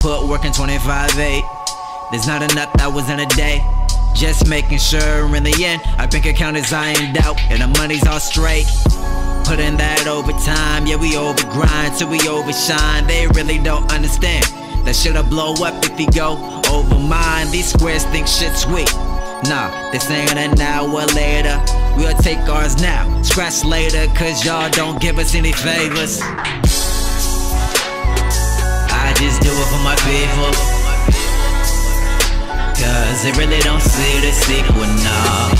put working 25/8. There's not enough hours in a day. Just making sure in the end our bank account is ironed out and the money's all straight. Put in that overtime, yeah, we overgrind till we overshine. They really don't understand that shit'll blow up if you go over mine. These squares think shit's sweet. Nah, they're saying an hour later. We'll take ours now, scratch later, cause y'all don't give us any favors. I just do it for my people, cause they really don't see the sequel, no.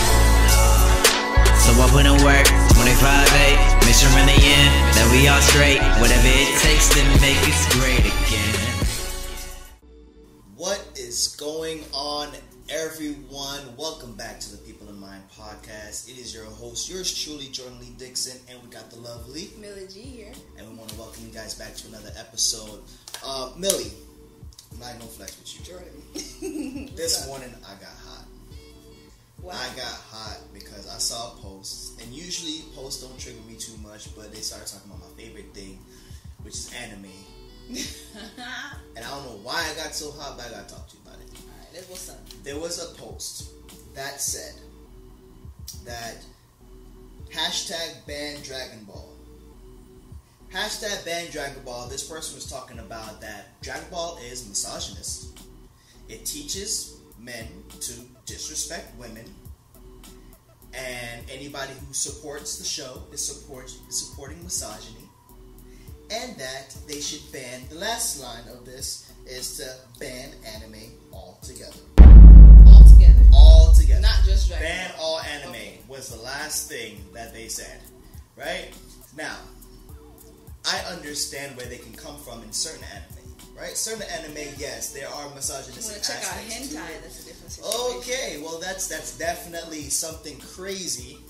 So I put in work, 25/8, make sure in the end that we all straight. Whatever it takes to make us great again. What is going on, everyone? Welcome back to the People in Mind podcast. It is your host, yours truly, Jordan Lee Dixon, and we got the lovely Millie G here. And we want to welcome you guys back to another episode. Millie, I'm not gonna flex with you. Jordan. This morning I got hot. Wow. I got hot because I saw a post, and usually posts don't trigger me too much, but they started talking about my favorite thing, which is anime. And I don't know why I got so hot, but I gotta talk to you about it. Alright, let's what's up. There was a post that said that #ban Dragon Ball. #ban Dragon Ball. This person was talking about that Dragon Ball is misogynist. It teaches men to disrespect women, and anybody who supports the show is supporting misogyny, and that they should ban. The last line of this is to ban anime altogether. Altogether. Not just Dragon Ban Ball. all anime was the last thing that they said. Right? Now, I understand where they can come from in certain anime. Right? Certain anime, yes, there are misogynistic aspects. You want to check out hentai, that's a different situation. Okay, well that's definitely something crazy,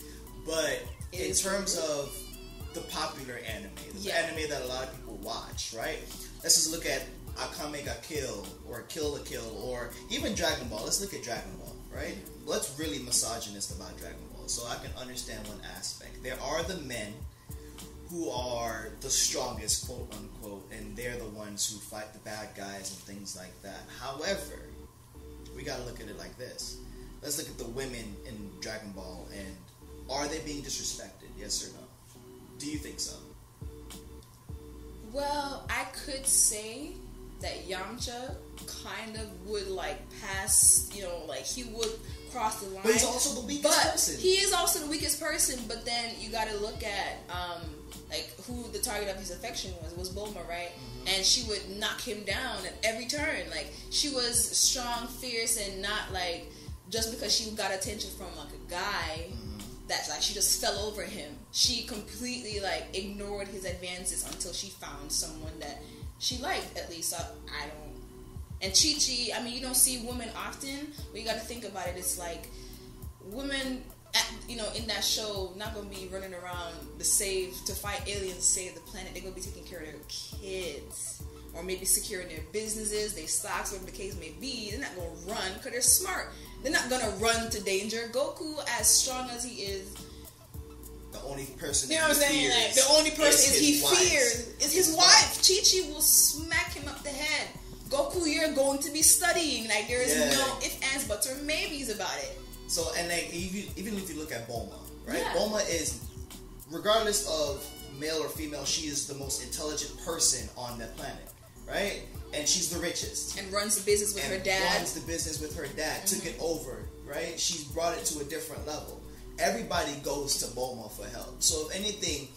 but in terms of the popular anime, the anime that a lot of people watch, right? Let's just look at Akame ga Kill or Kill la Kill or even Dragon Ball. Let's look at Dragon Ball, right? What's really misogynist about Dragon Ball? So I can understand one aspect. There are the men who are the strongest, quote unquote, and they're the ones who fight the bad guys and things like that. However, we gotta look at it like this. Let's look at the women in Dragon Ball, and are they being disrespected? Yes or no? Do you think so? Well, I could say that Yamcha kind of would pass, he would cross the line. But he's also the weakest person. He is also the weakest person, but then you gotta look at who the target of his affection was Bulma, right? Mm-hmm. And she would knock him down at every turn. She was strong, fierce, and not just because she got attention from a guy, that's she just fell over him. She completely ignored his advances until she found someone that she liked, at least. I don't. And Chi-Chi, you don't see women often, but you got to think about it. It's women, in that show, not going to be running around to fight aliens, to save the planet. They're going to be taking care of their kids, or maybe securing their businesses, their stocks, whatever the case may be. They're not going to run because they're smart. They're not going to run to danger. Goku, as strong as he is, the only person the only person he fears is his wife. Chi-Chi will smack him up the head. Goku, you're going to be studying. There is no ifs, ands, buts, or maybes about it. So, and even if you look at Bulma, right? Yeah. Bulma is, regardless of male or female, she is the most intelligent person on that planet, right? And she's the richest. And runs the business with her dad. Took it over, right? She's brought it to a different level. Everybody goes to Bulma for help. So if anything,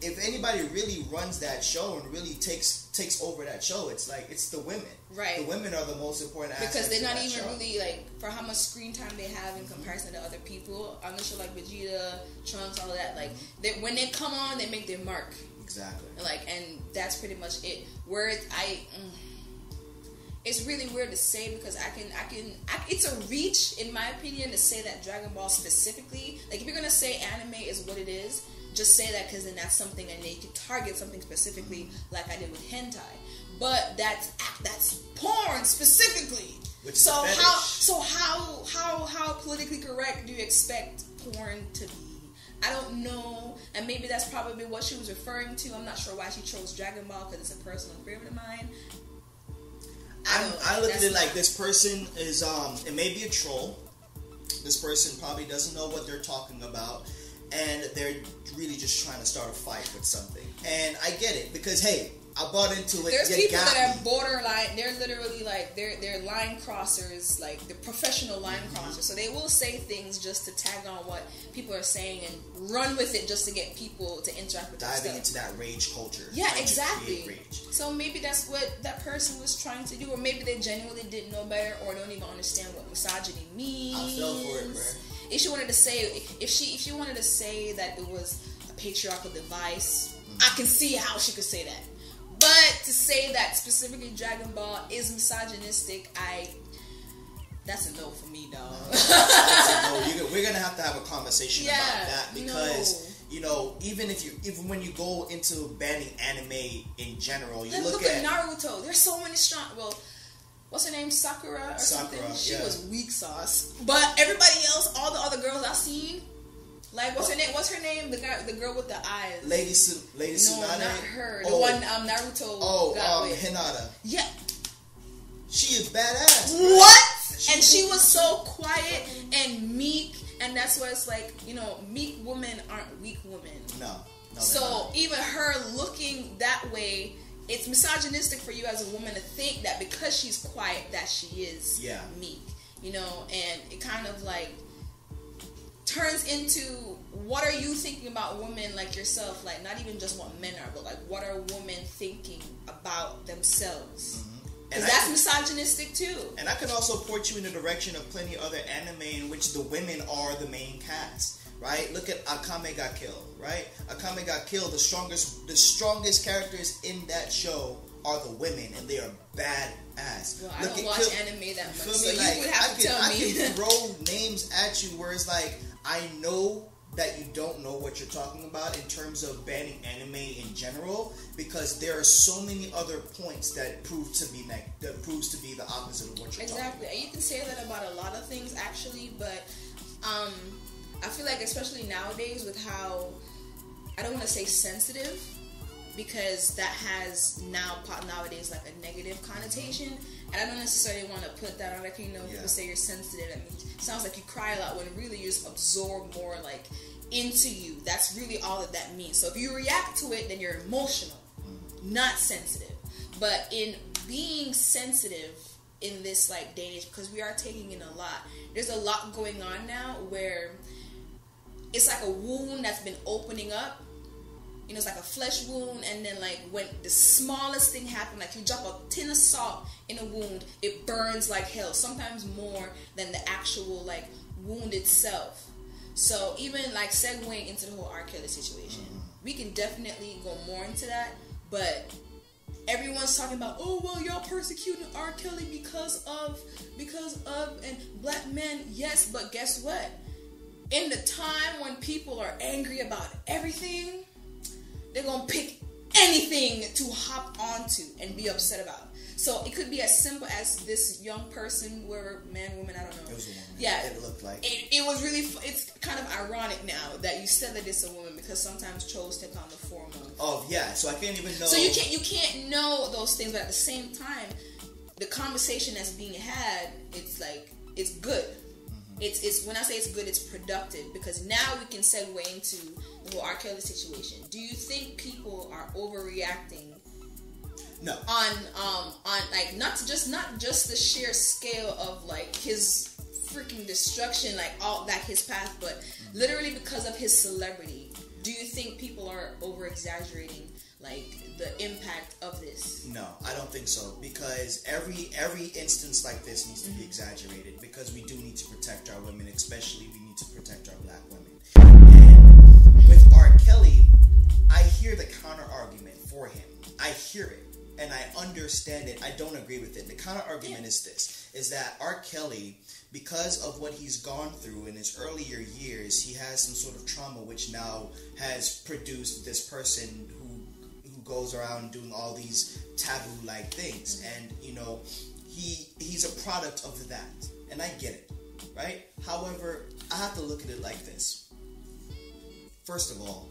if anybody really runs that show and really takes over that show, it's the women. Right. The women are the most important aspect. Because they're not even really for how much screen time they have in comparison to other people. On the show Vegeta, Trunks, all of that, when they come on, they make their mark. Exactly. And that's pretty much it. It's really weird to say because it's a reach, in my opinion, to say that Dragon Ball specifically, if you're gonna say anime is what it is, just say that because then that's something, and they could target something specifically, like I did with hentai. But that's porn specifically. How politically correct do you expect porn to be? I don't know, and maybe that's probably what she was referring to. I'm not sure why she chose Dragon Ball because it's a personal favorite of mine. I look at it like this person is it may be a troll. This person probably doesn't know what they're talking about, and they're really just trying to start a fight with something. And I get it, because hey, I bought into it. There's people that are borderline. They're literally like they're line crossers, like the professional line crossers. So they will say things just to tag on what people are saying and run with it just to get people to interact with them. Diving into that rage culture. Yeah, exactly. So maybe that's what that person was trying to do, or maybe they genuinely didn't know better, or don't even understand what misogyny means. I fell for it, bro. If she wanted to say, if she wanted to say that it was a patriarchal device, I can see how she could say that. But to say that specifically Dragon Ball is misogynistic, that's a no for me, dog. No. We're gonna have to have a conversation about that, because you know, even when you go into banning anime in general, you look at Naruto. There's so many strong. Well, what's her name? Sakura or something. She was weak sauce, but everybody else, all the other girls I've seen. Like, what's her name? What's her name? The girl with the eyes. Lady Tsunade. No, not her. The one Naruto got with. Hinata. Yeah. She is badass. What? And she was so quiet and meek, and that's why it's like, you know, meek women aren't weak women. No. So even her looking that way, it's misogynistic for you as a woman to think that because she's quiet that she is meek. You know, and it kind of like turns into, what are you thinking about women like yourself? Like, not even just what men are, but like, what are women thinking about themselves? Because that's misogynistic too. And I can also point you in the direction of plenty of other anime in which the women are the main cast, right? Look at Akame ga Kill, right? Akame ga Kill, the strongest characters in that show are the women, and they are badass. Well, I don't watch anime that much, so you would have to tell me. I can throw names at you where it's like, I know that you don't know what you're talking about in terms of banning anime in general, because there are so many other points that proves to be the opposite of what you're talking about. Exactly. And you can say that about a lot of things actually, but I feel like especially nowadays with how, I don't want to say sensitive, because that has nowadays like a negative connotation, and I don't necessarily want to put that on. Like, you know, people say you're sensitive, I mean, it sounds like you cry a lot, when really you just absorb more like into you. That's really all that means. So if you react to it, then you're emotional, not sensitive. But in being sensitive in this like day and age, because we are taking in a lot, there's a lot going on now where it's like a wound that's been opening up. You know, it's like a flesh wound, and then like when the smallest thing happens, like you drop a tin of salt in a wound, it burns like hell, sometimes more than the actual like wound itself. So even like segueing into the whole R-Kelly situation, we can definitely go more into that, but everyone's talking about, oh well, y'all persecuting R-Kelly because of and black men. Yes, but guess what? In the time when people are angry about everything, they're gonna pick anything to hop onto and be upset about. So it could be as simple as this young person, whoever, man, woman, I don't know. It was a woman. Yeah, it looked like it was really. It's kind of ironic now that you said that it's a woman, because sometimes trolls take on the form of. Oh yeah, so I can't even know. So you can't know those things, but at the same time, the conversation that's being had, it's like, it's good. It's when I say it's good, it's productive, because now we can segue into the whole R-Kelly situation. Do you think people are overreacting? No. On like not just the sheer scale of like his freaking destruction, like all that his path, but literally because of his celebrity. Do you think people are over exaggerating like the impact of this? No, I don't think so, because every instance like this needs to be exaggerated, because we do need to protect our women, especially we need to protect our black women. And with R. Kelly, I hear the counter argument for him. I hear it and I understand it. I don't agree with it. The counter argument is this, is that R. Kelly, because of what he's gone through in his earlier years, he has some sort of trauma which now has produced this person who goes around doing all these taboo-like things, and you know, he's a product of that, and I get it, right? However, I have to look at it like this. First of all,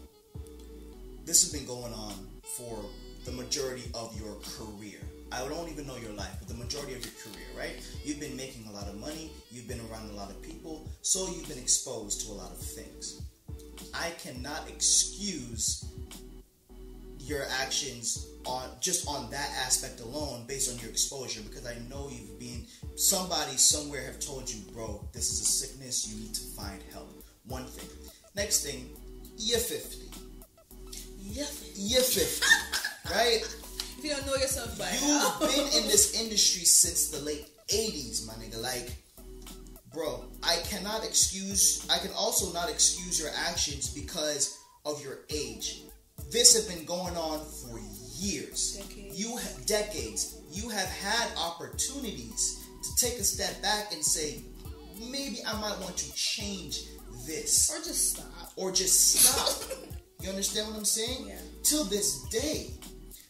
this has been going on for the majority of your career, I don't even know your life, but the majority of your career, right? You've been making a lot of money, you've been around a lot of people, so you've been exposed to a lot of things. I cannot excuse your actions on that aspect alone based on your exposure, because I know you've been, somebody somewhere have told you, bro, this is a sickness, you need to find help. One thing. Next thing, you're 50. You're 50. Right? If you don't know yourself by now. You've been in this industry since the late 80s, my nigga. Like, bro, I can also not excuse your actions because of your age. This has been going on for years. Decades. You have had opportunities to take a step back and say, maybe I might want to change this. Or just stop. You understand what I'm saying? Yeah. Till this day.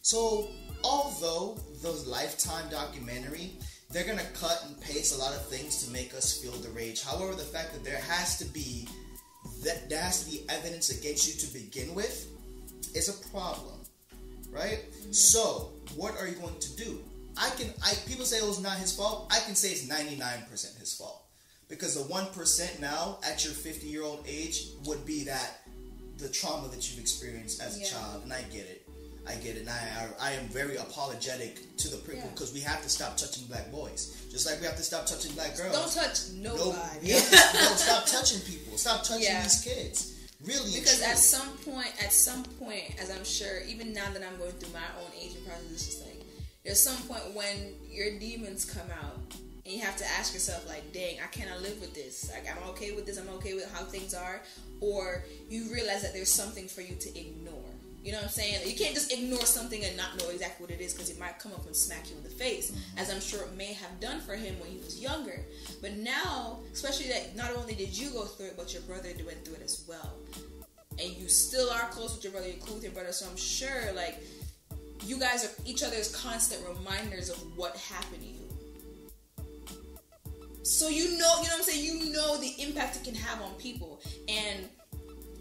So, although the Lifetime documentary, they're going to cut and paste a lot of things to make us feel the rage. However, the fact that there has to be evidence against you to begin with is a problem, right? Mm-hmm. So, what are you going to do? People say it was not his fault. I can say it's 99% his fault. Because the 1% now, at your 50-year-old age, would be the trauma that you've experienced as a child. And I get it. And I am very apologetic to the people because we have to stop touching black boys. Just like we have to stop touching black girls. Don't touch nobody. Stop touching people. Stop touching these kids. Really. Because at some point, as I'm sure, even now that I'm going through my own aging process, it's just like, there's some point when your demons come out and you have to ask yourself, like, dang, I cannot live with this. Like, I'm okay with this. I'm okay with how things are. Or you realize that there's something for you to ignore. You know what I'm saying? You can't just ignore something and not know exactly what it is, because it might come up and smack you in the face, as I'm sure it may have done for him when he was younger. But now, especially that not only did you go through it, but your brother went through it as well. And you still are close with your brother, you're cool with your brother, so I'm sure, like, you guys are each other's constant reminders of what happened to you. So you know what I'm saying? You know the impact it can have on people. And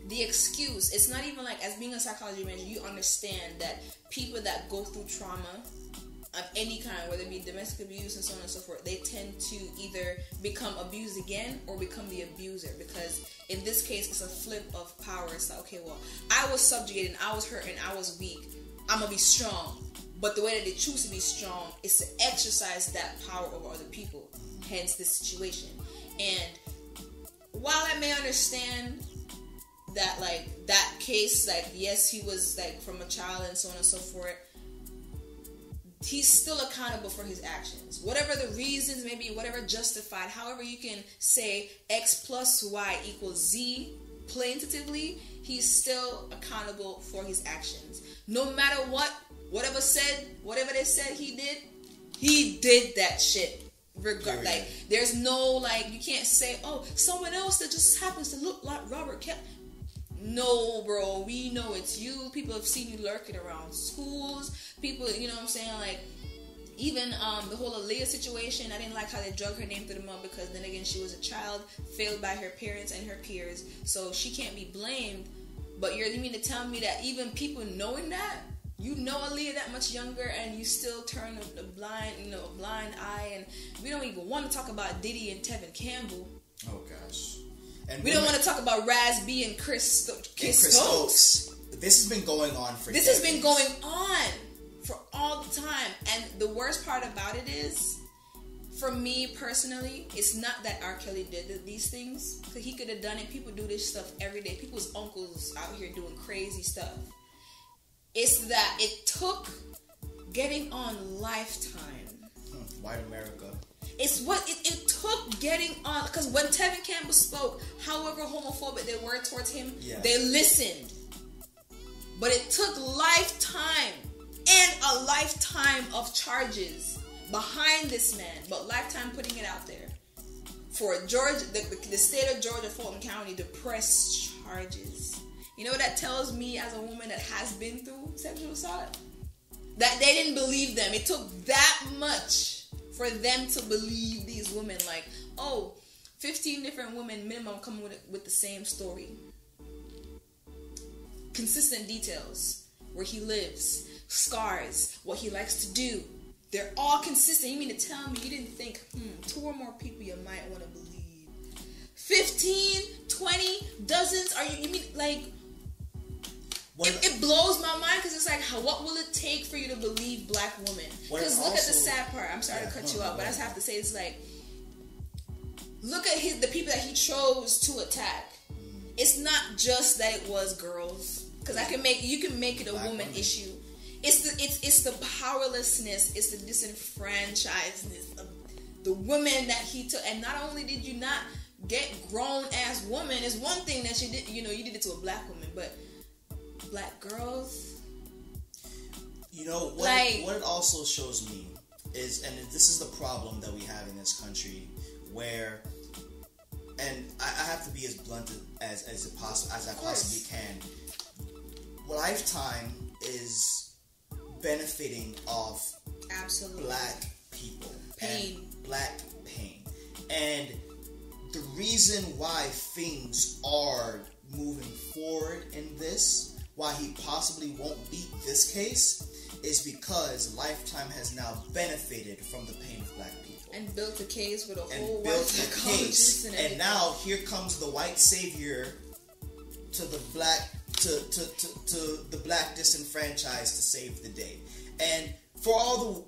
the excuse, it's not even like, as being a psychology major, you understand that people that go through trauma of any kind, whether it be domestic abuse and so on and so forth, they tend to either become abused again or become the abuser, because in this case it's a flip of power. It's like, okay, well, I was subjugated, I was hurt, and I was weak, I'm gonna be strong. But the way that they choose to be strong is to exercise that power over other people, hence this situation. And while I may understand that, like, that case, like, yes, he was, like, from a child and so on and so forth, he's still accountable for his actions. Whatever the reasons, maybe whatever justified, however you can say X plus Y equals Z, plaintively, he's still accountable for his actions. No matter what, whatever they said he did that shit. Like, there's no, like, you can't say, oh, someone else that just happens to look like Robert Kelly. No, bro, we know it's you. People have seen you lurking around schools. People, you know what I'm saying? Like, even the whole Aaliyah situation, I didn't like how they drug her name through the mud, because then again, she was a child, failed by her parents and her peers, so she can't be blamed. But you mean to tell me that even people knowing that, you know Aaliyah that much younger, and you still turn a blind eye, and we don't even want to talk about Diddy and Tevin Campbell. Oh gosh. And we don't want to talk about Raz B and Chris Stokes. This has been going on for decades. Has been going on for all the time. And the worst part about it is, for me personally, it's not that R-Kelly did these things. Because he could have done it. People do this stuff every day. People's uncles out here doing crazy stuff. It's that it took getting on Lifetime. White America. It's what it took getting on, because when Tevin Campbell spoke, however homophobic they were towards him, they listened. But it took Lifetime and a lifetime of charges behind this man, but Lifetime putting it out there for Georgia, the state of Georgia, Fulton County, to press charges. You know what that tells me as a woman that has been through sexual assault? That they didn't believe them. It took that much for them to believe these women, like, oh, 15 different women minimum come with the same story. Consistent details. Where he lives, scars, what he likes to do, they're all consistent. You mean to tell me you didn't think, 2 or more people you might want to believe? 15, 20, dozens? You mean like... It blows my mind because it's like, what will it take for you to believe black women? Because look at the sad part. I'm sorry to cut you off, but I just have to say, it's like, look at the people that he chose to attack. It's not just that it was girls, because you can make it a woman issue. It's the powerlessness, it's the disenfranchisedness of the women that he took. And not only did you not get grown ass woman, it's one thing that you did. You did it to a black woman, but black girls. What it also shows me is, and this is the problem that we have in this country, where, and I have to be as blunt as I possibly can. Lifetime is benefiting off black people and black pain, and the reason why things are moving forward in this, why he possibly won't beat this case, is because Lifetime has now benefited from the pain of black people. And built a case with a and whole built white a case. And now here comes the white savior to the black to the black disenfranchised to save the day. And for all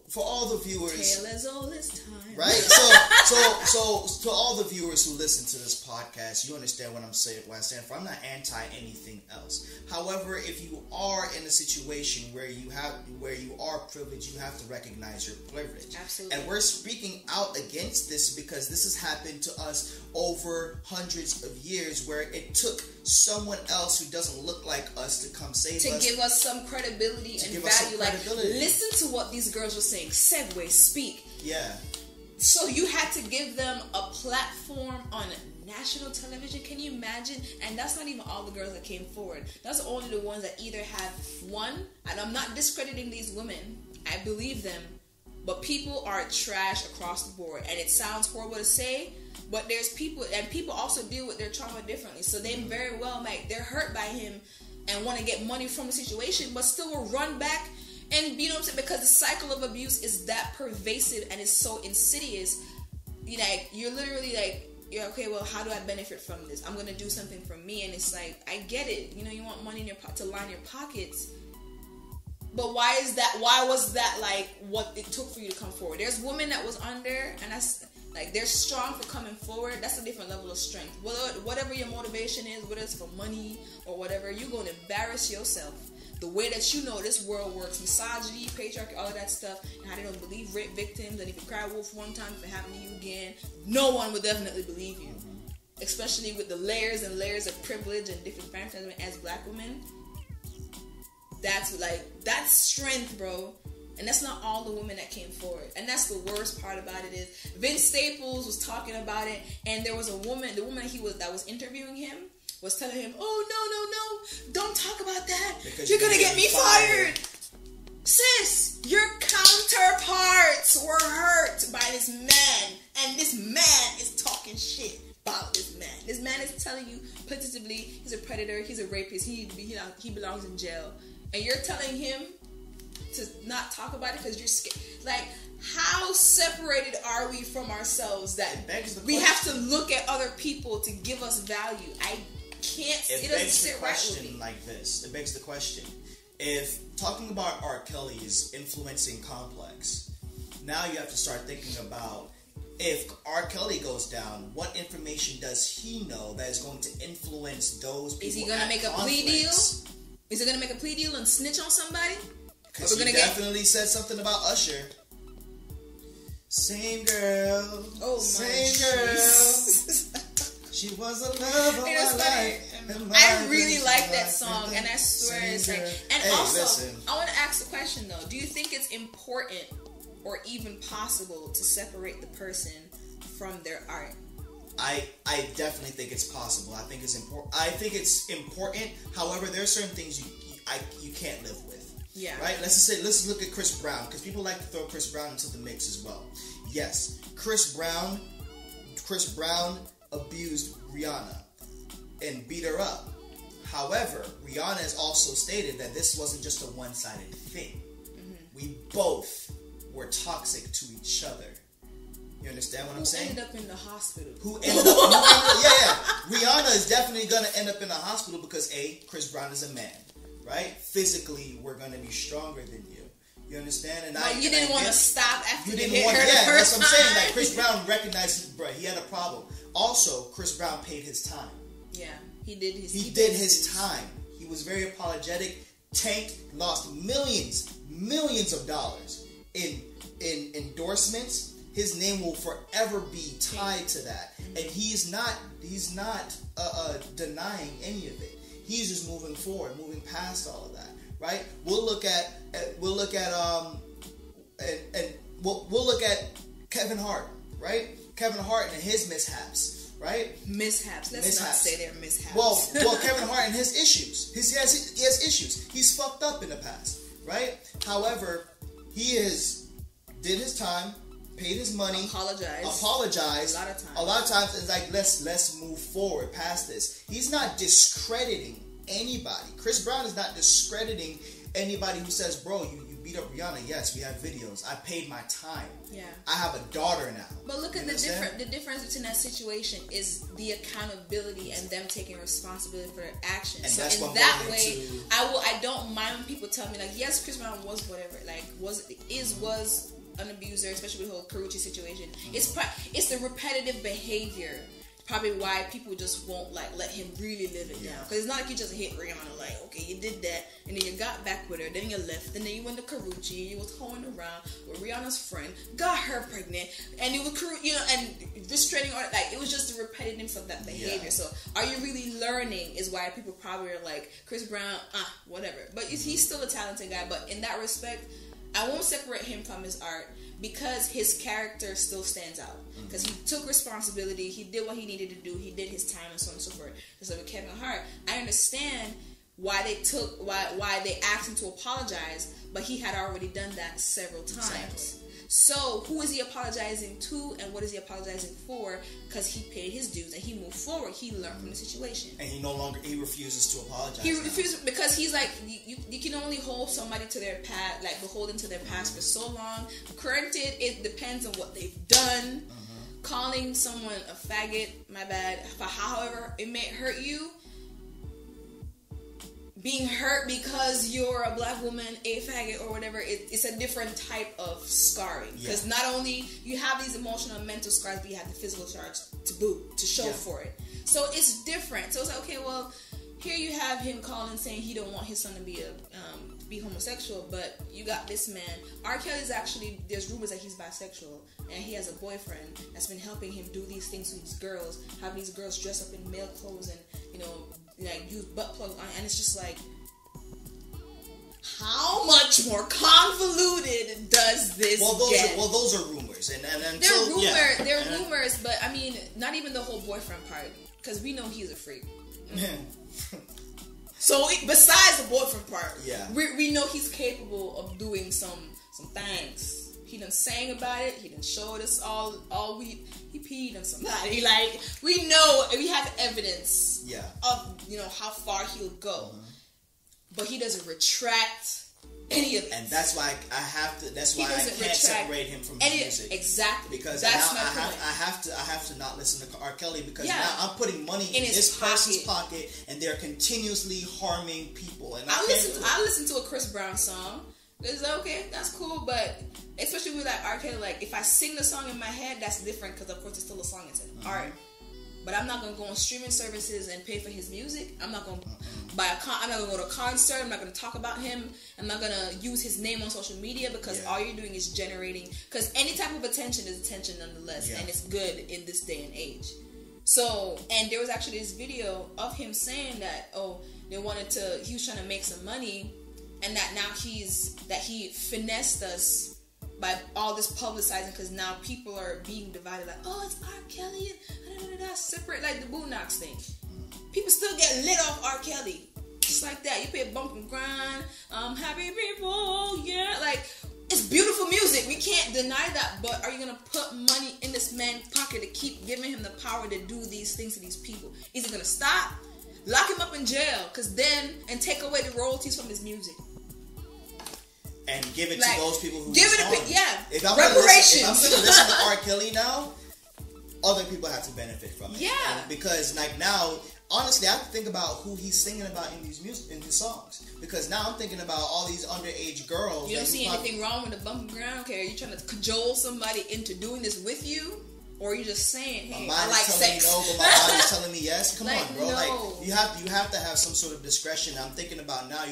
the viewers, tale as old as time. Right? So to all the viewers who listen to this podcast, you understand what I'm saying, what I stand for. I'm not anti anything else. However, if you are in a situation where you are privileged, you have to recognize your privilege. Absolutely. And we're speaking out against this because this has happened to us over hundreds of years, where it took someone else who doesn't look like us to come save us. To give us some credibility and value. Like, listen to what these girls were saying. Segue, speak. Yeah. So you had to give them a platform on national television. Can you imagine? And that's not even all the girls that came forward. That's only the ones that either have one, and I'm not discrediting these women, I believe them, but people are trash across the board. And it sounds horrible to say, but there's people, and people also deal with their trauma differently. So they very well they're hurt by him and want to get money from the situation, but still will run back. And you know what I'm saying? Because the cycle of abuse is that pervasive and it's so insidious. You're literally like, yeah, okay, well, how do I benefit from this? I'm going to do something for me. And it's like, I get it. You want money in your to line your pockets. But why was that like what it took for you to come forward? There's women that was under, and that's like, they're strong for coming forward. That's a different level of strength. Whatever your motivation is, whether it's for money or whatever, you're going to embarrass yourself. The way that this world works, misogyny, patriarchy, all of that stuff, and how they don't believe rape victims, and if you cry wolf one time, if it happened to you again, no one would definitely believe you. Especially with the layers and layers of privilege and different franchises as black women. That's strength, bro. And that's not all the women that came forward. And that's the worst part about it is Vince Staples was talking about it, and there was a woman, the woman that was interviewing him, was telling him, oh, no, don't talk about that. Because you're going to get me fired. Sis, your counterparts were hurt by this man. And this man is talking shit about this man. This man is telling you positively he's a predator, he's a rapist, he belongs in jail. And you're telling him to not talk about it because you're scared. Like, how separated are we from ourselves that we have to look at other people to give us value? It begs the question like this. It begs the question. If talking about R-Kelly is influencing complex, now you have to start thinking about, if R-Kelly goes down, what information does he know that is going to influence those people? Is he going to make a plea deal? Is he going to make a plea deal and snitch on somebody? Because he definitely said something about Usher. Same girl. Oh, same girl. She was a love of my life. I really like that song, and I swear it's like. And also, I want to ask a question though. Do you think it's important or even possible to separate the person from their art? I definitely think it's possible. I think it's important. However, there are certain things you can't live with. Yeah. Right. Let's look at Chris Brown, because people like to throw Chris Brown into the mix as well. Yes, Chris Brown abused Rihanna and beat her up. However, Rihanna has also stated that this wasn't just a one-sided thing. Mm-hmm. We both were toxic to each other. You understand what I'm saying? Who ended up in the hospital? Rihanna is definitely going to end up in the hospital because Chris Brown is a man, right? Physically, we're going to be stronger than you. You understand? And you didn't want to stop after you didn't hit want. her Yeah, the first that's what I'm saying. time. Like Chris Brown recognized, bro, he had a problem. Also, Chris Brown paid his time. Yeah, he did his. He did his time. He was very apologetic. Tanked, lost millions of dollars in endorsements. His name will forever be tied to that, and he's not denying any of it. He's just moving forward, moving past all of that, right? We'll look at Kevin Hart, right? Kevin Hart and his mishaps, right? Let's not say they're mishaps. Well, Kevin Hart and his issues. He has issues. He's fucked up in the past, right? However, he did his time. Paid his money, apologized. A lot of times, it's like let's move forward past this. He's not discrediting anybody. Chris Brown is not discrediting anybody who says, "Bro, you beat up Rihanna." Yes, we have videos. I paid my time. Yeah, I have a daughter now. But look at the difference between that situation is the accountability and them taking responsibility for their actions. And so that's in that way, I don't mind when people tell me like, yes, Chris Brown was whatever, like was an abuser, especially with the whole Karuchi situation. It's the repetitive behavior, probably why people just won't like let him really live it down. Because it's not like you just hit Rihanna like, okay, you did that, and then you got back with her, then you left, and then you went to Karuchi, and you was hoeing around with Rihanna's friend, got her pregnant, and it was and restraining order. Like it was just the repetitiveness of that behavior. So are you really learning? Is why people probably are like Chris Brown, whatever. But he's still a talented guy. But in that respect, I won't separate him from his art because his character still stands out. Because he took responsibility, he did what he needed to do, he did his time, and so on and so forth. So with Kevin Hart, I understand why they asked him to apologize, but he had already done that several times. Exactly. So who is he apologizing to, and what is he apologizing for? Because he paid his dues and he moved forward. He learned from the situation, and he refuses to apologize. He refuses because he's like, you can only hold somebody to their past, like beholden to their past for so long. Granted, it depends on what they've done. Calling someone a faggot, my bad. For however it may hurt you. Being hurt because you're a black woman, a faggot, or whatever, it's a different type of scarring. Because not only you have these emotional and mental scars, but you have the physical scars to boot, to show for it. So it's different. So it's like, okay, well, here you have him calling saying he don't want his son to be homosexual, but you got this man. R-Kelly is actually, there's rumors that he's bisexual, and he has a boyfriend that's been helping him do these things to these girls, having these girls dress up in male clothes and, like use butt plugs on, and it's just like, how much more convoluted does this get? Those are rumors, and they're rumors, but I mean, not even the whole boyfriend part, because we know he's a freak. So besides the boyfriend part, we know he's capable of doing some things. He done sang about it. He done showed us all week. He peed on somebody. Like, we know, we have evidence of, how far he'll go. But he doesn't retract any of it. And that's why I can't separate him from his music. Exactly. Because that's now my point. I have to not listen to R. Kelly because now I'm putting money in this person's pocket and they're continuously harming people. And I listen to a Chris Brown song. It's okay, that's cool, but especially with that R. Kelly, like if I sing the song in my head, that's different because of course it's still a song, it's an art. But I'm not gonna go on streaming services and pay for his music. I'm not gonna I'm not gonna go to a concert. I'm not gonna talk about him. I'm not gonna use his name on social media because all you're doing is generating. Because any type of attention is attention nonetheless, and it's good in this day and age. So, and there was actually this video of him saying that he was trying to make some money. And that now he finessed us by all this publicizing because now people are being divided like, oh, it's R. Kelly and separate, like the Boondocks thing. People still get lit off R. Kelly. Just like that. You pay a bump and grind. Happy people, like it's beautiful music. We can't deny that. But are you gonna put money in this man's pocket to keep giving him the power to do these things to these people? Is he gonna stop? Lock him up in jail, and take away the royalties from his music. and give it like, to those people who give he's it harmed. if I'm Reparations. reparations. If I'm going to listen to R. Kelly now, other people have to benefit from it. Yeah. And because like now, honestly, I have to think about who he's singing about in these songs. Because now I'm thinking about all these underage girls. You don't see anything wrong with the bumping ground? Okay, are you trying to cajole somebody into doing this with you? Or are you just saying, hey, my I mind like is telling sex? me no, but my body's telling me yes. Come like, on, bro. No. Like you have to have some sort of discretion. I'm thinking about now.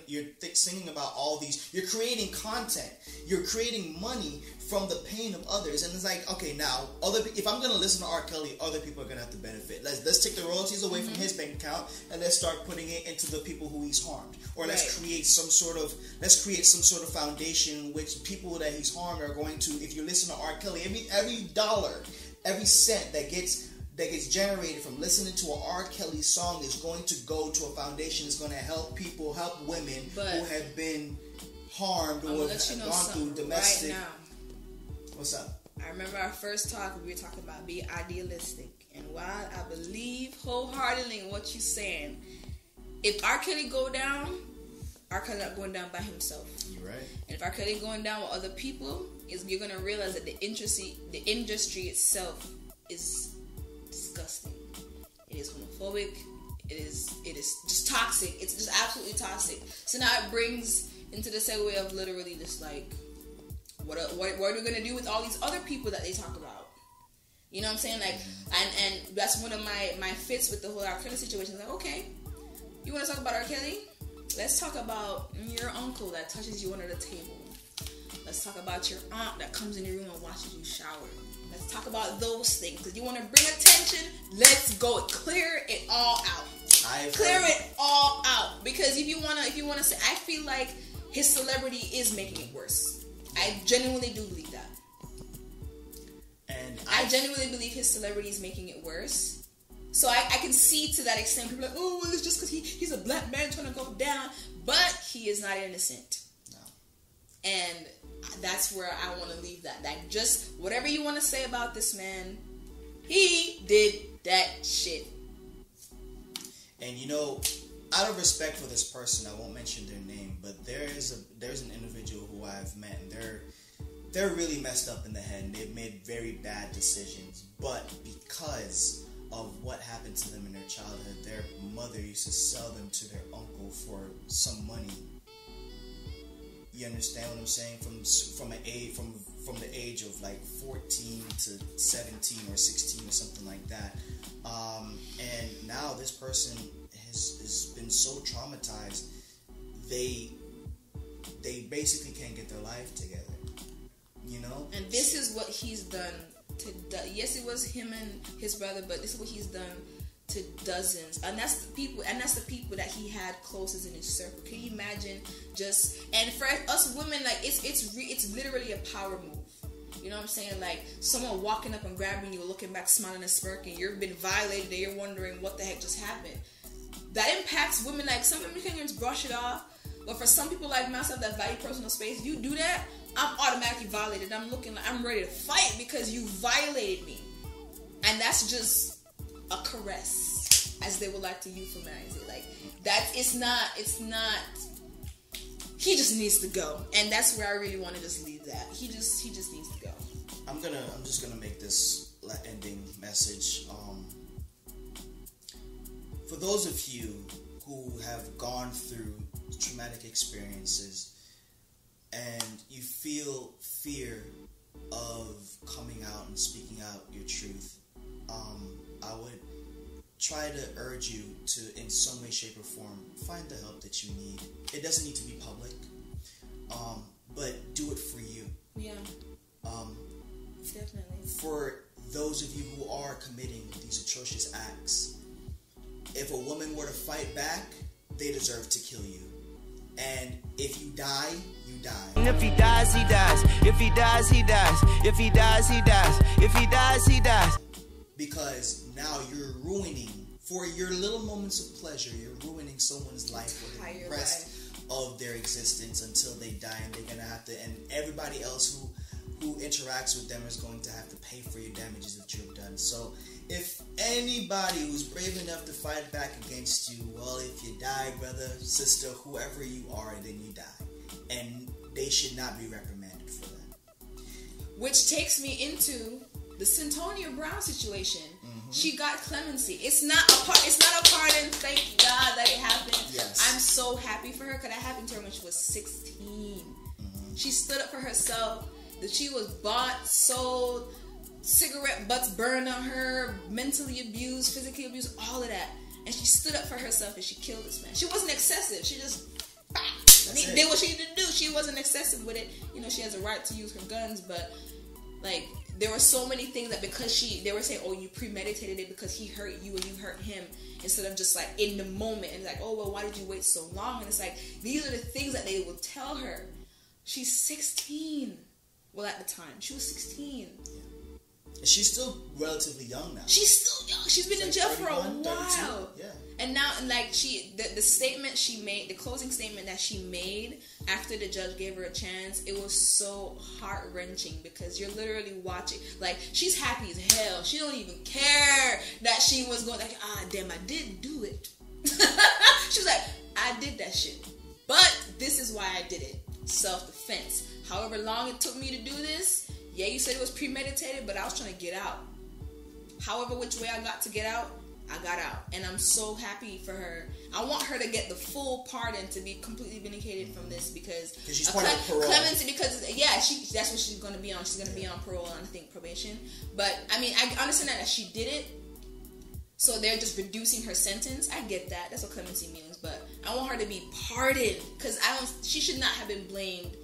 You're singing about all these. You're creating content. You're creating money from the pain of others, and it's like, okay, now if I'm gonna listen to R. Kelly, other people are gonna have to benefit. Let's take the royalties away from his bank account and let's start putting it into the people who he's harmed, or let's create some sort of foundation which people that he's harmed are going to. If you listen to R. Kelly, every dollar, every cent that gets generated from listening to an R. Kelly song is going to go to a foundation. It's going to help people, help women who have been harmed or have gone through domestic. Right now. What's up? I remember our first talk, we were talking about being idealistic. And while I believe wholeheartedly in what you're saying, if R. Kelly go down, R. Kelly not going down by himself. You're right. And if R. Kelly going down with other people, you're going to realize that the industry itself is disgusting. It is homophobic. It is just toxic. It's just absolutely toxic. So now it brings into the segue of literally just like, what are we going to do with all these other people that they talk about? You know what I'm saying? Like, and that's one of my fits with the whole R. Kelly situation. Like, okay, you want to talk about R. Kelly? Let's talk about your uncle that touches you under the table. Let's talk about your aunt that comes in your room and watches you shower. Let's talk about those things. Because you want to bring attention, let's go. Clear it all out. Clear it all out. Because if you wanna say, I feel like his celebrity is making it worse. I genuinely do believe that. And I genuinely believe his celebrity is making it worse. So I can see to that extent. People are like, oh, well, it's just because he's a black man trying to go down. But he is not innocent. No. And that's where I want to leave that. Like, just whatever you want to say about this man, he did that shit. And out of respect for this person, I won't mention their name, but there's an individual who I've met, and they're really messed up in the head, and they've made very bad decisions. But because of what happened to them in their childhood, their mother used to sell them to their uncle for some money. You understand what I'm saying? From the age of like 14 to 17 or 16 or something like that. And now this person has been so traumatized, they basically can't get their life together. And this is what he's done yes, it was him and his brother, but this is what he's done to dozens, and that's the people that he had closest in his circle. Can you imagine? And for us women, like it's literally a power move. You know what I'm saying? Like someone walking up and grabbing you, looking back, smiling and smirking. You've been violated, and you're wondering what the heck just happened. That impacts women. Like some women can just brush it off, but for some people like myself that value personal space, you do that, I'm automatically violated. I'm looking like I'm ready to fight because you violated me, and that's just a caress, as they would like to euphemize it. Like that, it's not. He just needs to go, and that's where I really want to just leave that. He just needs to go. I'm just gonna make this ending message. For those of you who have gone through traumatic experiences and you feel fear of coming out and speaking out your truth, I would try to urge you to, in some way, shape, or form, find the help that you need. It doesn't need to be public, but do it for you. Yeah. Definitely. For those of you who are committing these atrocious acts, if a woman were to fight back, they deserve to kill you. And if you die, you die. And if he dies, he dies. If he dies, he dies. If he dies, he dies. If he dies, he dies. Because now you're ruining, for your little moments of pleasure, you're ruining someone's life for the rest of their existence until they die, and they're gonna have to, and everybody else who interacts with them is going to have to pay for your damages that you've done. So if anybody who's brave enough to fight back against you, well, if you die, brother, sister, whoever you are, then you die. And they should not be reprimanded for that. Which takes me into the Centonia Brown situation. She got clemency. It's not a pardon. Thank God that it happened. Yes. I'm so happy for her because that happened to her when she was 16. She stood up for herself. That she was bought, sold, cigarette butts burned on her, mentally abused, physically abused, all of that. And she stood up for herself and she killed this man. She wasn't excessive. She just did what she needed to do. She wasn't excessive with it. You know, she has a right to use her guns, but like there were so many things that because they were saying, oh, you premeditated it because he hurt you and you hurt him, instead of just like in the moment and like, oh well, why did you wait so long? And it's like these are the things that they will tell her. She's 16. Well, at the time she was 16. And she's still relatively young now. She's still young. She's been in jail for a while. 32. Yeah. And now, like the statement she made, the closing statement that she made after the judge gave her a chance, it was so heart wrenching because you're literally watching. Like she's happy as hell. She don't even care that she was going like, damn, I didn't do it. She was like, I did that shit, but this is why I did it. Self-defense. However long it took me to do this. Yeah, you said it was premeditated, but I was trying to get out. However, which way I got to get out, I got out. And I'm so happy for her. I want her to get the full pardon, to be completely vindicated from this because she's part of parole. Clemency, because that's what she's going to be on. She's going to be on parole and I think probation. But I mean, I understand that she did it, so they're just reducing her sentence. I get that. That's what clemency means. But I want her to be pardoned because she should not have been blamed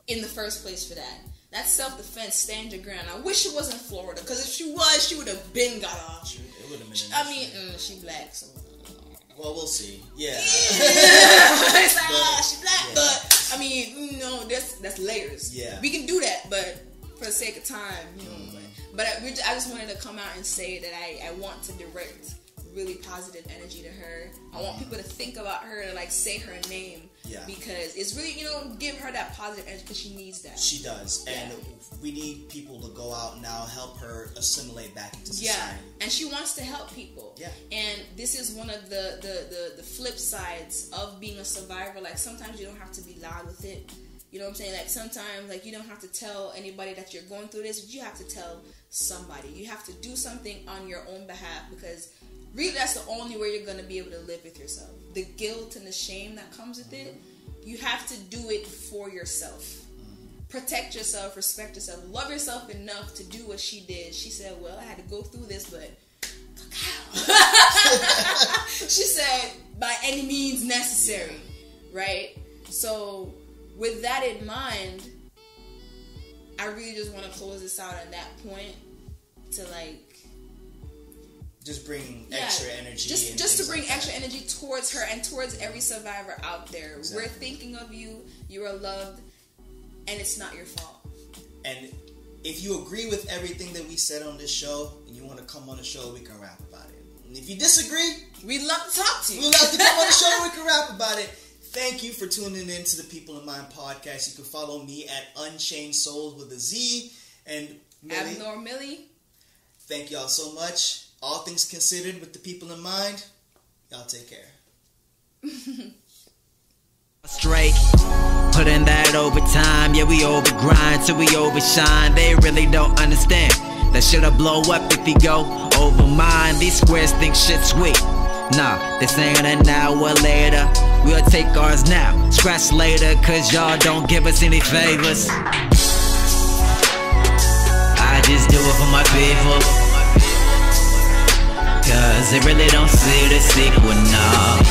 in the first place for that. That's self-defense. Stand your ground. I wish it wasn't Florida, because if she was, she would have been got off. It would have been. I mean, she black, so. Well, we'll see. Yeah. It's like, she black, yeah. But I mean, that's layers. Yeah. We can do that, but for the sake of time, But I just wanted to come out and say that I want to direct really positive energy to her. I want people to think about her and like say her name. Yeah. Because it's really, give her that positive energy because she needs that. She does. Yeah. And we need people to go out now, help her assimilate back into society. Yeah. And she wants to help people. Yeah. And this is one of the flip sides of being a survivor. Like sometimes you don't have to be loud with it. You know what I'm saying? Like sometimes like you don't have to tell anybody that you're going through this, but you have to tell somebody. You have to do something on your own behalf because really that's the only way you're going to be able to live with yourself. The guilt and the shame that comes with it, you have to do it for yourself. Protect yourself, respect yourself, love yourself enough to do what she did. She said, well, I had to go through this, but she said, by any means necessary, right? So with that in mind, I really just want to close this out at that point to like just bring extra energy. Just to bring extra energy towards her and towards every survivor out there. Exactly. We're thinking of you. You are loved, and it's not your fault. And if you agree with everything that we said on this show, and you want to come on the show, we can rap about it. And if you disagree, we'd love to talk to you. We'd love to come on the show and we can rap about it. Thank you for tuning in to the People in Mind podcast. You can follow me at Unchained Souls with a Z. And Millie. Abnor Millie. Thank y'all so much. All things considered, with the people in mind, y'all take care. Straight, put in that overtime. Yeah, we overgrind till we overshine. They really don't understand that shit'll blow up if you go over mine. These squares think shit's sweet. Nah, they saying an hour later. We'll take ours now, scratch later, cause y'all don't give us any favors. I just do it for my people, cause they really don't see the sequel, no.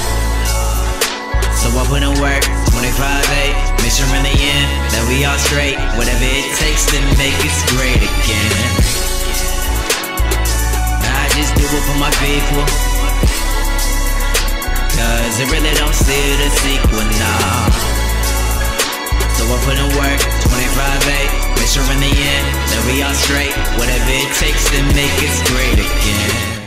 So I put in work, 25/8, make sure in the end that we all straight. Whatever it takes to make us great again. I just do it for my people, cause they really don't see the sequel, no. So I put in work, 25/8, make sure in the end that we all straight. Whatever it takes to make us great again.